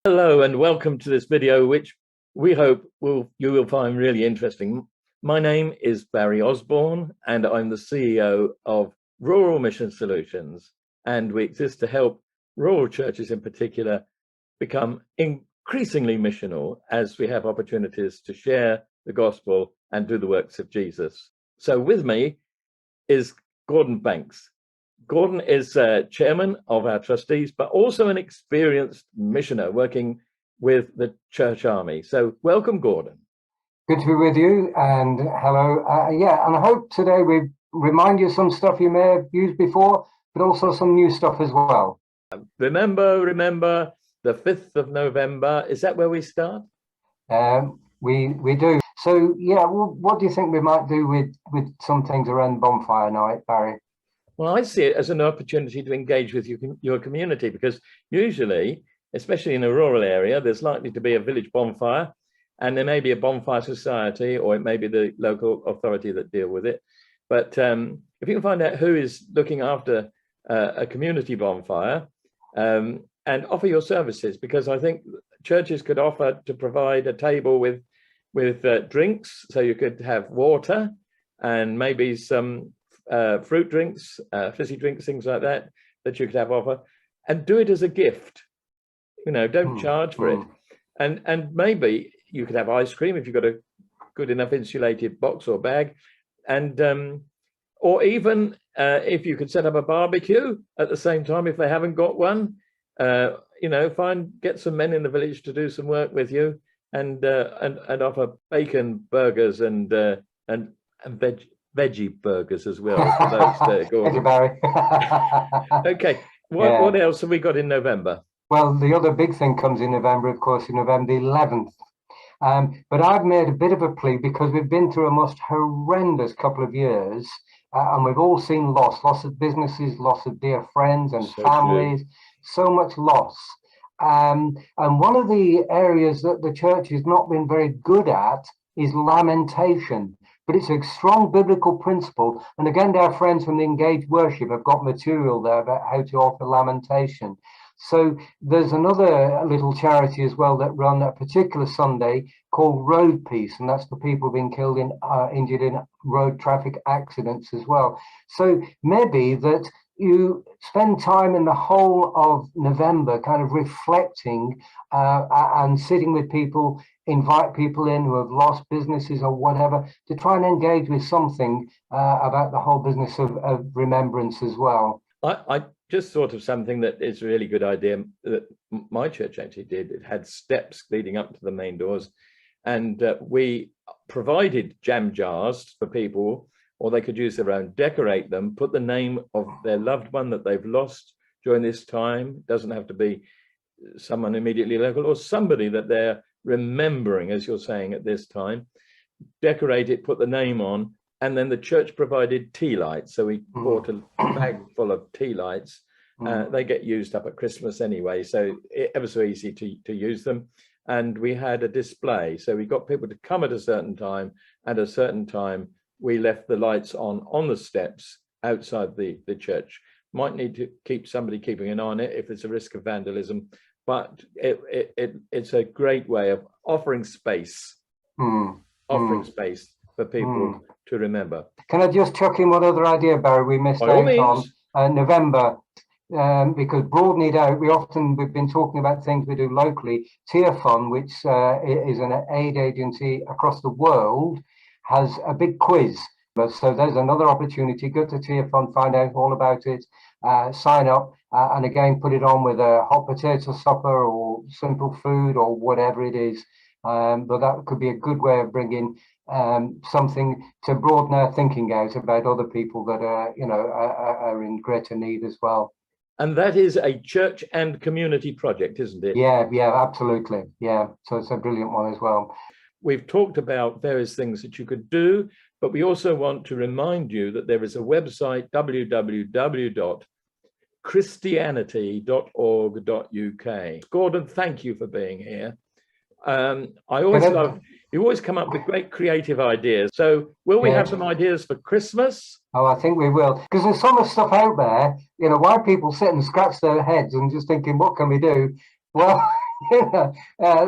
Hello and welcome to this video, which we hope you will find really interesting. My name is Barry Osborne and I'm the CEO of Rural Mission Solutions, and we exist to help rural churches in particular become increasingly missional as we have opportunities to share the gospel and do the works of Jesus. So with me is Gordon Banks. Gordon is chairman of our trustees, but also an experienced missioner working with the church army. So welcome, Gordon. Good to be with you, and hello. And I hope today we remind you some stuff you may have used before, but also some new stuff as well. Remember the 5th of November. Is that where we start? We do. So yeah, well, what do you think we might do with some things around Bonfire Night, Barry? Well, I see it as an opportunity to engage with your community, because usually, especially in a rural area, there's likely to be a village bonfire, and there may be a bonfire society, or it may be the local authority that deal with it. But if you can find out who is looking after a community bonfire and offer your services, because I think churches could offer to provide a table with drinks, so you could have water and maybe some fruit drinks, fizzy drinks, things like that you could have offer, and do it as a gift. Don't charge for it. And maybe you could have ice cream if you've got a good enough insulated box or bag, and or even if you could set up a barbecue at the same time if they haven't got one. Get some men in the village to do some work with you, and offer bacon burgers and veggie burgers as well for those. Thank you, Barry. Okay, what else have we got in November? Well, the other big thing comes in November, of course, in November the 11th. But I've made a bit of a plea, because we've been through a most horrendous couple of years, and we've all seen loss of businesses, loss of dear friends and families, so much loss. And one of the areas that the church has not been very good at is lamentation. But it's a strong biblical principle. And again, our friends from the Engaged Worship have got material there about how to offer lamentation. So there's another little charity as well that run a particular Sunday called Road Peace, and that's for people being killed injured in road traffic accidents as well. So maybe that you spend time in the whole of November kind of reflecting and sitting with people, invite people in who have lost businesses or whatever, to try and engage with something about the whole business of remembrance as well. I just thought of something that is a really good idea that my church actually did. It had steps leading up to the main doors, and we provided jam jars for people, or they could use their own, decorate them, put the name of their loved one that they've lost during this time. It doesn't have to be someone immediately local, or somebody that they're remembering, as you're saying, at this time. Decorate it, put the name on, and then the church provided tea lights. So we bought a bag full of tea lights. They get used up at Christmas anyway, so ever so easy to use them. And we had a display, so we got people to come at a certain time, and at a certain time we left the lights on the steps outside the church. Might need to keep somebody keeping an eye on it if there's a risk of vandalism, but it's a great way of offering space, space for people to remember. Can I just chuck in one other idea, Barry, we missed out on November, because broaden it out. We've been talking about things we do locally. Tear Fund, which is an aid agency across the world, has a big quiz. So there's another opportunity. Go to Tear Fund, find out all about it, sign up, and again, put it on with a hot potato supper or simple food or whatever it is. But that could be a good way of bringing something to broaden our thinking out about other people that are in greater need as well. And that is a church and community project, isn't it? Yeah, absolutely. Yeah, so it's a brilliant one as well. We've talked about various things that you could do, but we also want to remind you that there is a website, www.christianity.org.uk. Gordon, thank you for being here. You always come up with great creative ideas. So will we have some ideas for Christmas? Oh, I think we will. Because there's so much stuff out there, why people sit and scratch their heads and just thinking, what can we do? Well,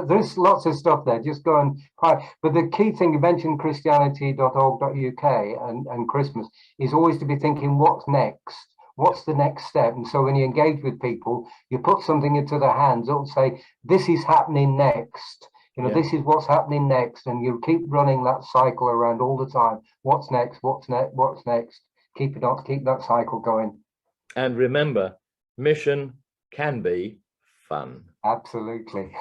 There's lots of stuff there. Just go and find. But the key thing, you mentioned christianity.org.uk and Christmas, is always to be thinking, what's next? What's the next step? And so when you engage with people, you put something into their hands, it'll say, this is happening next. You know, this is what's happening next. And you keep running that cycle around all the time. What's next? What's next? What's next? Keep that cycle going. And remember, mission can be fun. Absolutely.